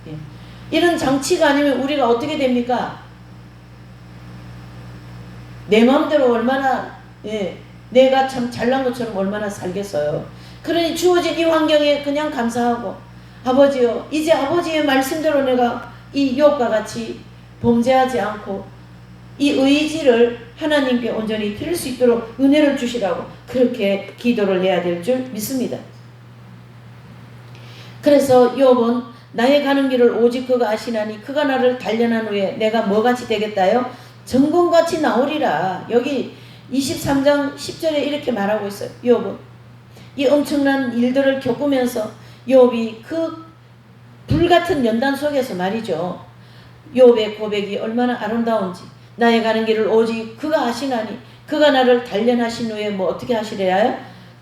예. 이런 장치가 아니면 우리가 어떻게 됩니까? 내 마음대로 얼마나 내가 참 잘난 것처럼 얼마나 살겠어요. 그러니 주어진 이 환경에 그냥 감사하고 아버지요, 이제 아버지의 말씀대로 내가 이 욥과 같이 범죄하지 않고 이 의지를 하나님께 온전히 드릴 수 있도록 은혜를 주시라고 그렇게 기도를 해야 될 줄 믿습니다. 그래서 욥은 나의 가는 길을 오직 그가 아시나니 그가 나를 단련한 후에 내가 뭐같이 되겠다요? 정금같이 나오리라. 여기 23장 10절에 이렇게 말하고 있어요. 욥은 이 엄청난 일들을 겪으면서 욥이 그 불같은 연단 속에서 말이죠. 욥의 고백이 얼마나 아름다운지 나의 가는 길을 오직 그가 아시나니 그가 나를 단련하신 후에 뭐 어떻게 하시래요?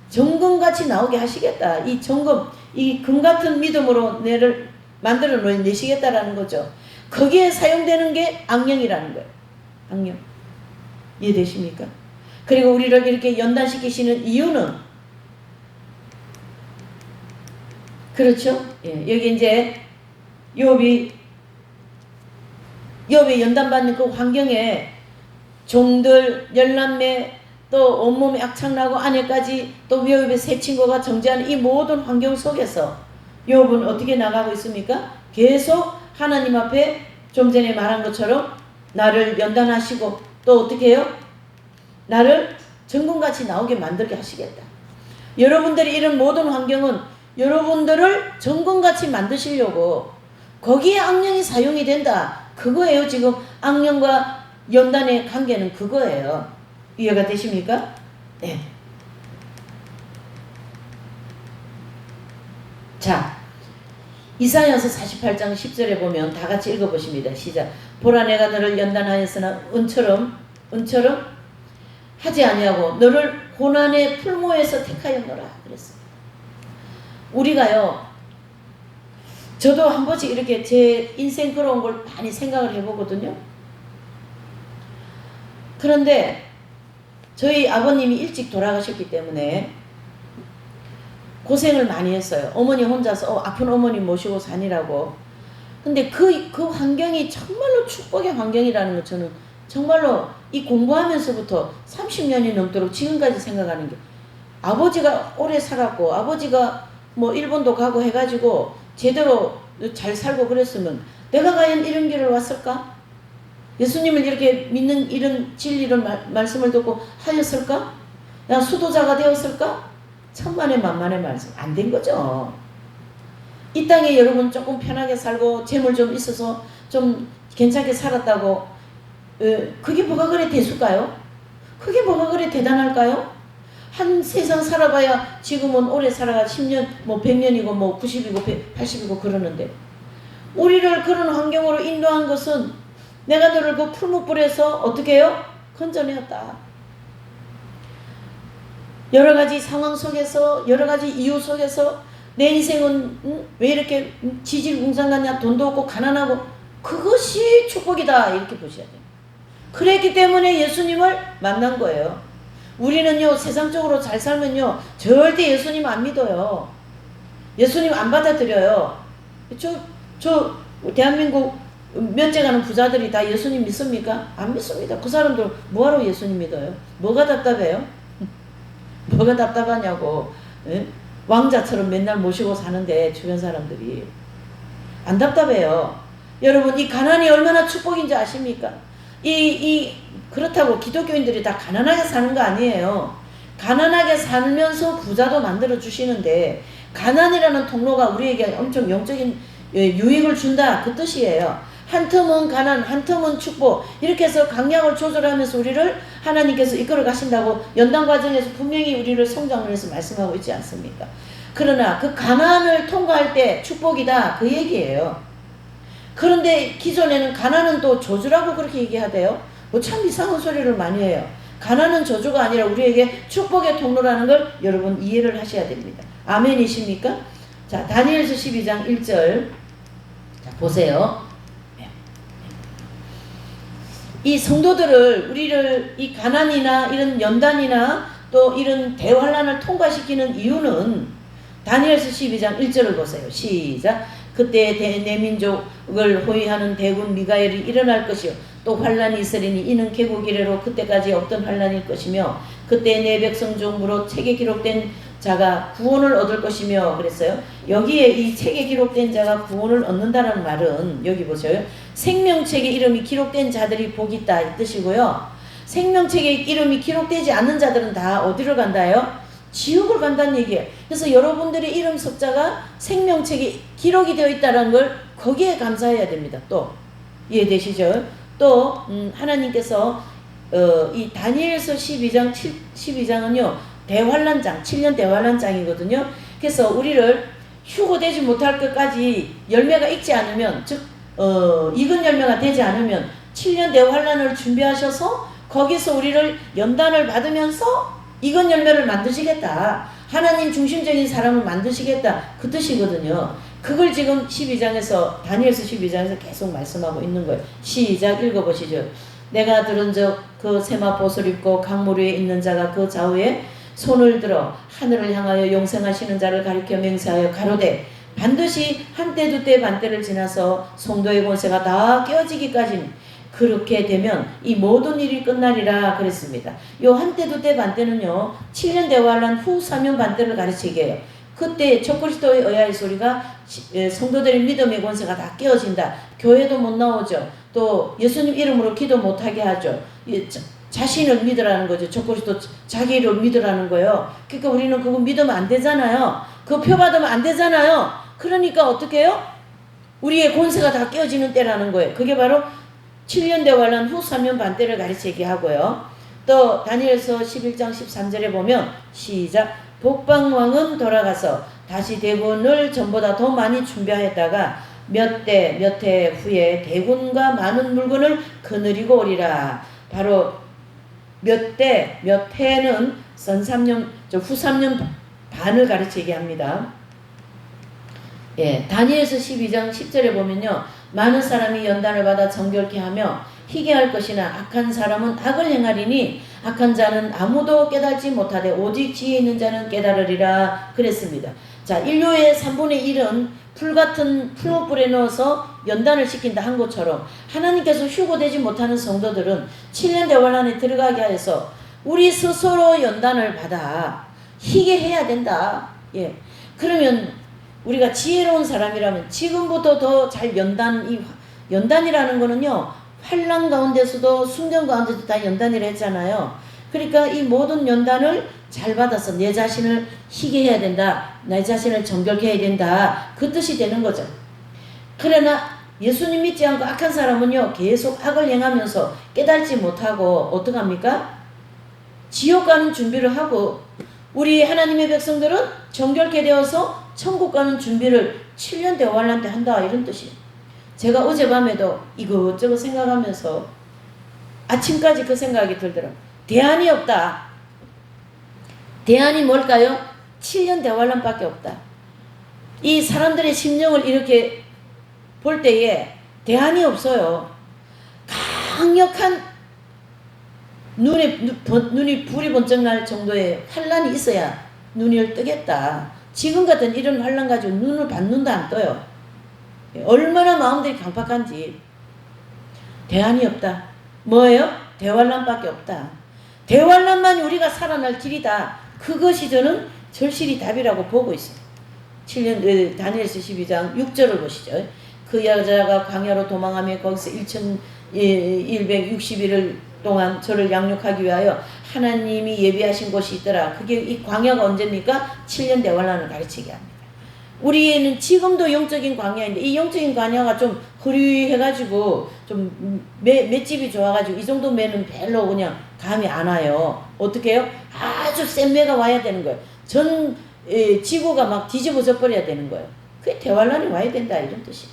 정금같이 나오게 하시겠다. 이 정금, 이 금같은 믿음으로 내를 만들어 내시겠다라는 거죠. 거기에 사용되는 게 악령이라는 거예요. 악령. 이해되십니까? 그리고 우리를 이렇게 연단시키시는 이유는 그렇죠? 예, 여기 이제 욥이 연단받는 그 환경에 종들, 열남매, 또 온몸에 악창나고 아내까지 또 욥의 세 친구가 정죄하는 이 모든 환경 속에서 욥은 어떻게 나가고 있습니까? 계속 하나님 앞에 좀 전에 말한 것처럼 나를 연단하시고 또 어떻게 해요? 나를 정금같이 나오게 만들게 하시겠다. 여러분들이 이런 모든 환경은 여러분들을 정금같이 만드시려고 거기에 악령이 사용이 된다. 그거예요. 지금 악령과 연단의 관계는 그거예요. 이해가 되십니까? 네. 자, 이사야서 48장 10절에 보면 다 같이 읽어보십니다. 시작. 보라 내가 너를 연단하였으나 은처럼 하지 아니하고 너를 고난의 풀모에서 택하였노라 그랬어요. 우리가요, 저도 한 번씩 이렇게 제 인생 그런 걸 많이 생각을 해보거든요. 그런데 저희 아버님이 일찍 돌아가셨기 때문에 고생을 많이 했어요. 어머니 혼자서 아픈 어머니 모시고 사니라고. 근데 그 환경이 정말로 축복의 환경이라는 거 저는 정말로 이 공부하면서부터 30년이 넘도록 지금까지 생각하는 게, 아버지가 오래 살았고 아버지가 뭐 일본도 가고 해가지고 제대로 잘 살고 그랬으면 내가 과연 이런 길을 왔을까? 예수님을 이렇게 믿는 이런 진리를 말씀을 듣고 하였을까? 나 수도자가 되었을까? 천만의 만만의 말씀 안 된 거죠. 이 땅에 여러분 조금 편하게 살고 재물 좀 있어서 좀 괜찮게 살았다고 그게 뭐가 그래 대수일까요? 그게 뭐가 그래 대단할까요? 한 세상 살아봐야 지금은 오래 살아가 10년 뭐 100년이고 뭐 90이고 80이고 그러는데, 우리를 그런 환경으로 인도한 것은 내가 너를 그 풀무불에서 어떻게 해요? 건져내었다. 여러 가지 상황 속에서 여러 가지 이유 속에서 내 인생은 왜 이렇게 지질공상하냐, 돈도 없고 가난하고, 그것이 축복이다 이렇게 보셔야 돼요. 그랬기 때문에 예수님을 만난 거예요. 우리는요 세상적으로 잘 살면요 절대 예수님 안 믿어요. 예수님 안 받아들여요. 저 대한민국 면제 가는 부자들이 다 예수님 믿습니까? 안 믿습니다. 그 사람들 뭐하러 예수님 믿어요? 뭐가 답답해요? 뭐가 답답하냐고. 에? 왕자처럼 맨날 모시고 사는데 주변 사람들이 안 답답해요. 여러분 이 가난이 얼마나 축복인지 아십니까? 그렇다고 기독교인들이 다 가난하게 사는 거 아니에요. 가난하게 살면서 부자도 만들어 주시는데, 가난이라는 통로가 우리에게 엄청 영적인 유익을 준다 그 뜻이에요. 한 텀은 가난, 한 텀은 축복, 이렇게 해서 강약을 조절하면서 우리를 하나님께서 이끌어 가신다고 연단 과정에서 분명히 우리를 성장을 해서 말씀하고 있지 않습니까? 그러나 그 가난을 통과할 때 축복이다 그 얘기예요. 그런데 기존에는 가난은 또 저주라고 그렇게 얘기하대요. 뭐 참 이상한 소리를 많이 해요. 가난은 저주가 아니라 우리에게 축복의 통로라는 걸 여러분 이해를 하셔야 됩니다. 아멘이십니까? 자, 다니엘서 12장 1절. 자, 보세요. 이 성도들을, 우리를 이 가난이나 이런 연단이나 또 이런 대환란을 통과시키는 이유는 다니엘서 12장 1절을 보세요. 시작. 그때 내 민족을 호위하는 대군 미가엘이 일어날 것이요 또 환란이 있으리니 이는 개국 이래로 그때까지 없던 환란일 것이며, 그때 내 백성 중 무릇 책에 기록된 자가 구원을 얻을 것이며 그랬어요. 여기에 이 책에 기록된 자가 구원을 얻는다는 말은 여기 보세요. 생명책에 이름이 기록된 자들이 복이 있다 이 뜻이고요. 생명책에 이름이 기록되지 않는 자들은 다 어디로 간다요? 지옥을 간다는 얘기예요. 그래서 여러분들의 이름 숫자가 생명책에 기록이 되어 있다는 걸 거기에 감사해야 됩니다. 또 이해되시죠? 또 하나님께서 이 다니엘서 12장은요 대환란장 7년 대환란장이거든요. 그래서 우리를 휴고되지 못할 것까지 열매가 익지 않으면 즉 익은 열매가 되지 않으면 7년 대환란을 준비하셔서 거기서 우리를 연단을 받으면서 익은 열매를 만드시겠다. 하나님 중심적인 사람을 만드시겠다. 그 뜻이거든요. 그걸 지금 12장에서 다니엘서 12장에서 계속 말씀하고 있는 거예요. 시작 읽어보시죠. 내가 들은 적 그 세마포옷을 입고 강물 위에 있는 자가 그 좌우에 손을 들어 하늘을 향하여 용생하시는 자를 가리켜 맹세하여 가로되 반드시 한때 두때 반때를 지나서 성도의 권세가 다 깨어지기까지 그렇게 되면 이 모든 일이 끝나리라 그랬습니다. 요 한때 두때 반때는요 7년 대환란 후 3년 반때를 가르치게 해요. 그때 적그리스도의 의아의 소리가 성도들의 믿음의 권세가 다 깨어진다. 교회도 못 나오죠. 또 예수님 이름으로 기도 못하게 하죠. 자신을 믿으라는 거죠. 적그리스도 자기를 믿으라는 거예요. 그러니까 우리는 그거 믿으면 안 되잖아요. 그거 표받으면 안 되잖아요. 그러니까 어떻게 해요? 우리의 권세가 다 깨어지는 때라는 거예요. 그게 바로 7년 대환란 후 3년 반때를 가르치게 하고요. 또 다니엘서 11장 13절에 보면 시작 복방왕은 돌아가서 다시 대군을 전보다 더 많이 준비하였다가 몇 해 후에 대군과 많은 물건을 거느리고 오리라. 바로 몇 해는 전 3년, 후 3년 반을 가르치게 합니다. 예, 다니엘서 12장 10절에 보면요. 많은 사람이 연단을 받아 정결케 하며 희게 할 것이나 악한 사람은 악을 행하리니 악한 자는 아무도 깨달지 못하되 오직 지혜 있는 자는 깨달으리라 그랬습니다. 자, 인류의 3분의 1은 풀같은 풀무불에 넣어서 연단을 시킨다 한 것처럼 하나님께서 휴고되지 못하는 성도들은 7년 대환란에 들어가게 하여서 우리 스스로 연단을 받아 희게 해야 된다. 예. 그러면 우리가 지혜로운 사람이라면 지금부터 더 잘 연단이라는 거는요 환난 가운데서도 순경 가운데도 다 연단이라 했잖아요. 그러니까 이 모든 연단을 잘 받아서 내 자신을 희게 해야 된다. 내 자신을 정결케 해야 된다. 그 뜻이 되는 거죠. 그러나 예수님 믿지 않고 악한 사람은요 계속 악을 행하면서 깨달지 못하고 어떡합니까? 지옥 가는 준비를 하고 우리 하나님의 백성들은 정결케 되어서 천국 가는 준비를 7년 대환란 때 한다 이런 뜻이에요. 제가 어젯밤에도 이것저것 생각하면서 아침까지 그 생각이 들더라고요. 대안이 없다. 대안이 뭘까요? 7년 대환란밖에 없다. 이 사람들의 심령을 이렇게 볼 때에 대안이 없어요. 강력한 눈이 불이 번쩍 날 정도의 환란이 있어야 눈을 뜨겠다. 지금 같은 이런 환란 가지고 눈을 받는다 안 떠요. 얼마나 마음들이 강팍한지. 대안이 없다. 뭐예요? 대환란밖에 없다. 대환란만 우리가 살아날 길이다. 그것이 저는 절실히 답이라고 보고 있어요. 7년 다니엘서 12장 6절을 보시죠. 그 여자가 광야로 도망하며 거기서 1160일을 동안 저를 양육하기 위하여 하나님이 예비하신 곳이 있더라. 그게 이 광야가 언제입니까? 7년 대환란을 가르치게 합니다. 우리는 지금도 영적인 광야인데 이 영적인 광야가 좀 흐리해가지고 좀 맷집이 좋아가지고 이 정도 매는 별로 그냥 감이 안 와요. 어떻게 해요? 아주 센 매가 와야 되는 거예요. 전 지구가 막 뒤집어져 버려야 되는 거예요. 그게 대환란이 와야 된다 이런 뜻이에요.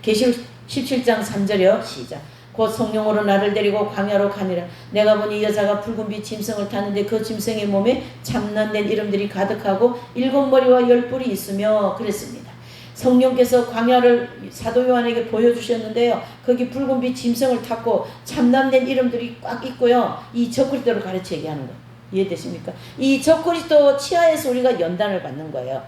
계시록 17장 3절이요. 시작. 곧 성령으로 나를 데리고 광야로 가니라. 내가 보니 여자가 붉은 빛 짐승을 타는데 그 짐승의 몸에 참난된 이름들이 가득하고 7머리와 10뿔이 있으며 그랬습니다. 성령께서 광야를 사도 요한에게 보여주셨는데요. 거기 붉은 빛 짐승을 탔고 참난된 이름들이 꽉 있고요. 이 적그리스도를 가르치게 하는 거예요. 이해되십니까? 이 적그리스도 치하에서 우리가 연단을 받는 거예요.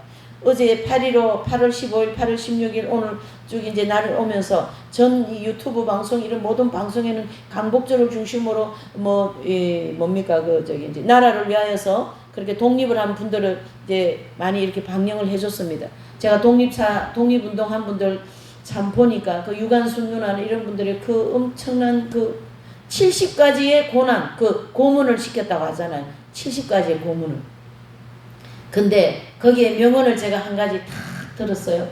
어제 8월 15일, 8월 16일 오늘 쭉 이제 날을 오면서 전 유튜브 방송 이런 모든 방송에는 강복절을 중심으로 뭡니까 이제 나라를 위하여서 그렇게 독립을 한 분들을 이제 많이 이렇게 방영을 해줬습니다. 제가 독립운동한 분들 참 보니까 그 유관순 누나는 이런 분들의 그 엄청난 그 70가지의 고난, 그 고문을 시켰다고 하잖아요. 70가지의 고문을. 근데 거기에 명언을 제가 한 가지 딱 들었어요.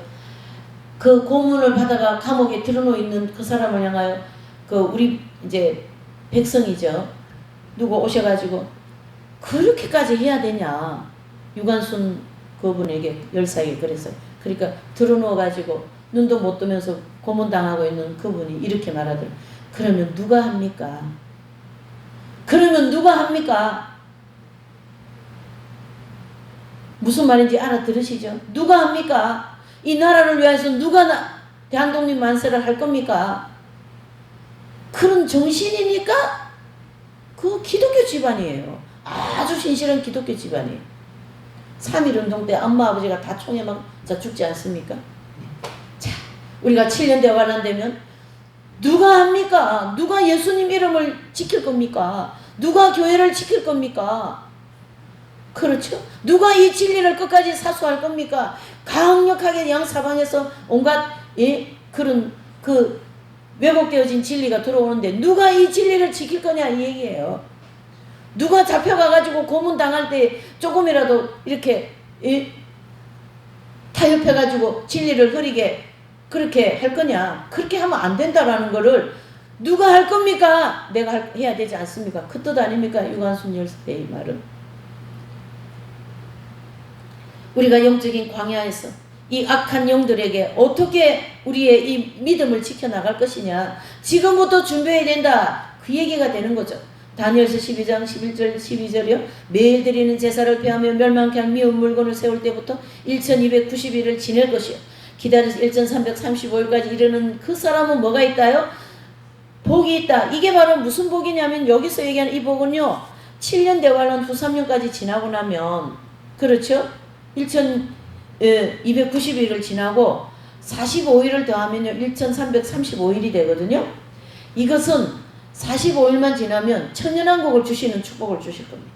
그 고문을 받아가 감옥에 들어놓여 있는 그 사람을 향하여 그 우리 이제 백성이죠. 누구 오셔가지고 그렇게까지 해야 되냐. 유관순 그분에게 열사에게 그랬어요. 그러니까 들어놓아가지고 눈도 못 뜨면서 고문당하고 있는 그분이 이렇게 말하더라고요. 그러면 누가 합니까? 그러면 누가 합니까? 무슨 말인지 알아들으시죠? 누가 합니까? 이 나라를 위해서 누가 대한독립 만세를 할 겁니까? 그런 정신이니까 그 기독교 집안이에요. 아주 신실한 기독교 집안이에요. 3.1운동 때 엄마 아버지가 다 총에 맞아 죽지 않습니까? 자, 우리가 7년 대환란되면 누가 합니까? 누가 예수님 이름을 지킬 겁니까? 누가 교회를 지킬 겁니까? 그렇죠? 누가 이 진리를 끝까지 사수할 겁니까? 강력하게 양사방에서 온갖 그런 그 왜곡되어진 진리가 들어오는데 누가 이 진리를 지킬 거냐 이 얘기예요. 누가 잡혀가가지고 고문당할 때 조금이라도 이렇게 타협해가지고 진리를 흐리게 그렇게 할 거냐. 그렇게 하면 안 된다라는 거를 누가 할 겁니까? 내가 해야 되지 않습니까? 그 뜻 아닙니까? 유관순 열사의 말은. 우리가 영적인 광야에서 이 악한 영들에게 어떻게 우리의 이 믿음을 지켜나갈 것이냐. 지금부터 준비해야 된다. 그 얘기가 되는 거죠. 다니엘서 12장 11절 12절이요. 매일 드리는 제사를 폐하며 멸망케 한 미운 물건을 세울 때부터 1290일을 지낼 것이요. 기다려서 1335일까지 이르는 그 사람은 뭐가 있다요? 복이 있다. 이게 바로 무슨 복이냐면 여기서 얘기하는 이 복은요. 7년 대환란 후 3년까지 지나고 나면 그렇죠? 1290일을 지나고 45일을 더하면요 1335일이 되거든요. 이것은 45일만 지나면 천년왕국을 주시는 축복을 주실 겁니다.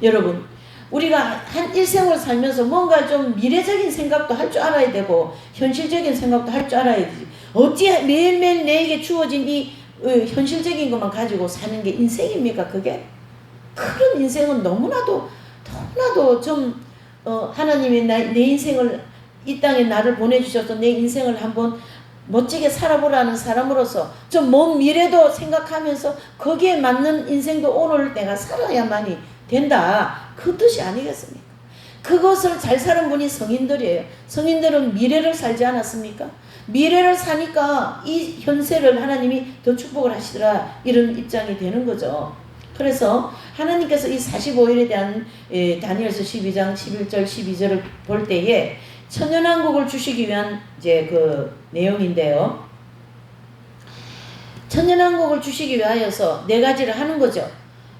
여러분, 우리가 한 일생을 살면서 뭔가 좀 미래적인 생각도 할 줄 알아야 되고 현실적인 생각도 할 줄 알아야 되지. 어찌 매일매일 내게 주어진 이 현실적인 것만 가지고 사는 게 인생입니까? 그게? 그런 인생은 너무나도 좀 하나님이 내 인생을 이 땅에 나를 보내주셔서 내 인생을 한번 멋지게 살아보라는 사람으로서 좀 먼 미래도 생각하면서 거기에 맞는 인생도 오늘 내가 살아야만이 된다. 그 뜻이 아니겠습니까? 그것을 잘 사는 분이 성인들이에요. 성인들은 미래를 살지 않았습니까? 미래를 사니까 이 현세를 하나님이 더 축복을 하시더라. 이런 입장이 되는 거죠. 그래서 하나님께서 이 45일에 대한 다니엘서 12장 11절 12절을 볼 때에 천년왕국을 주시기 위한 이제 그 내용인데요. 천년왕국을 주시기 위하여서 네 가지를 하는 거죠.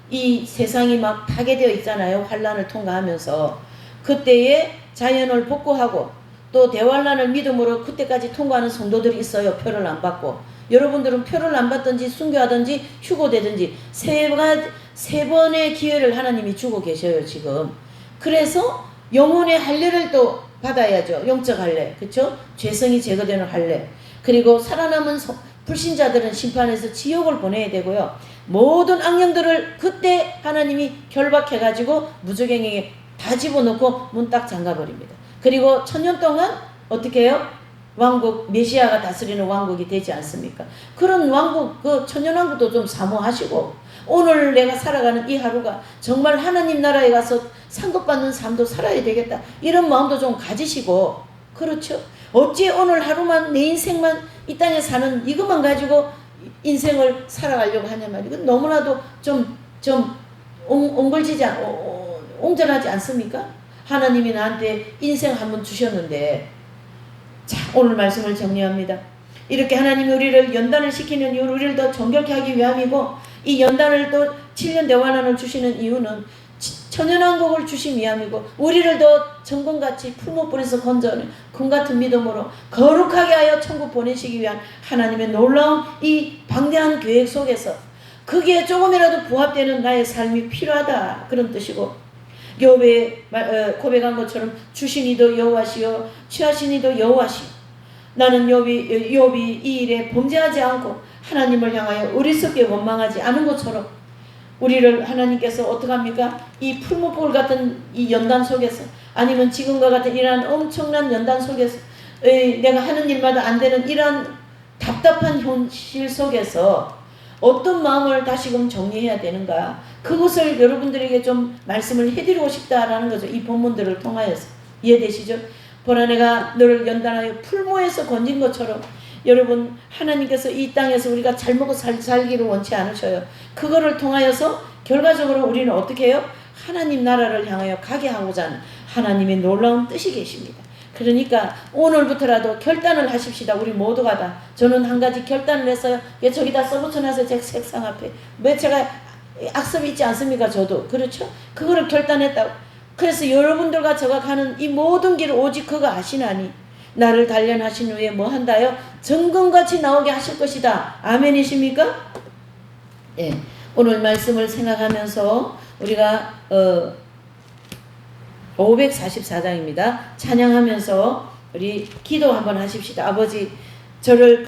이 세상이 막 파괴되어 있잖아요. 환란을 통과하면서 그때에 자연을 복구하고 또 대환란을 믿음으로 그때까지 통과하는 성도들이 있어요. 표를 안 받고. 여러분들은 표를 안 받든지 순교하든지 휴고되든지 세 번의 기회를 하나님이 주고 계셔요. 지금. 그래서 영혼의 할례를 또 받아야죠. 영적 할례. 그렇죠? 죄성이 제거되는 할례. 그리고 살아남은 불신자들은 심판에서 지옥을 보내야 되고요. 모든 악령들을 그때 하나님이 결박해가지고 무저갱에게 다 집어넣고 문 딱 잠가버립니다. 그리고 천년 동안 어떻게 해요? 왕국, 메시아가 다스리는 왕국이 되지 않습니까? 그런 왕국, 그 천년왕국도 좀 사모하시고 오늘 내가 살아가는 이 하루가 정말 하나님 나라에 가서 상급받는 삶도 살아야 되겠다. 이런 마음도 좀 가지시고 그렇죠? 어찌 오늘 하루만 내 인생만 이 땅에 사는 이것만 가지고 인생을 살아가려고 하냐 말이에요. 이건 너무나도 좀 옹졸하지 않습니까? 하나님이 나한테 인생 한 번 주셨는데 자, 오늘 말씀을 정리합니다. 이렇게 하나님이 우리를 연단을 시키는 이유는 우리를 더 정결케 하기 위함이고 이 연단을 또 7년 대환란을 주시는 이유는 천연왕국을 주신 위함이고 우리를 더 정금같이 풀무불에서 건져내 금같은 믿음으로 거룩하게 하여 천국 보내시기 위한 하나님의 놀라운 이 방대한 계획 속에서 그게 조금이라도 부합되는 나의 삶이 필요하다. 그런 뜻이고 욥의 고백한 것처럼 주신 이도 여호와시요 취하신 이도 여호와시요. 나는 욥이 이 일에 범죄하지 않고 하나님을 향하여 어리석게 원망하지 않은 것처럼 우리를 하나님께서 어떡합니까? 이 풀무불 같은 이 연단 속에서 아니면 지금과 같은 이러한 엄청난 연단 속에서 내가 하는 일마다 안 되는 이러한 답답한 현실 속에서 어떤 마음을 다시금 정리해야 되는가, 그것을 여러분들에게 좀 말씀을 해드리고 싶다라는 거죠. 이 본문들을 통하여서. 이해되시죠? 보라 내가 너를 연단하여 풀무에서 건진 것처럼 여러분 하나님께서 이 땅에서 우리가 잘 먹고 살기를 원치 않으셔요. 그거를 통하여서 결과적으로 우리는 어떻게 해요? 하나님 나라를 향하여 가게 하고자 하는 하나님의 놀라운 뜻이 계십니다. 그러니까 오늘부터라도 결단을 하십시다. 우리 모두가 다. 저는 한 가지 결단을 했어요. 저기다 써붙여놔서 제 책상 앞에. 왜 제가 악습이 있지 않습니까? 저도. 그렇죠? 그거를 결단했다고. 그래서 여러분들과 저가 가는 이 모든 길을 오직 그가 아시나니 나를 단련하신 후에 뭐 한다요? 정금같이 나오게 하실 것이다. 아멘이십니까? 예. 오늘 말씀을 생각하면서 우리가 544장입니다. 찬양하면서 우리 기도 한번 하십시다. 아버지, 저를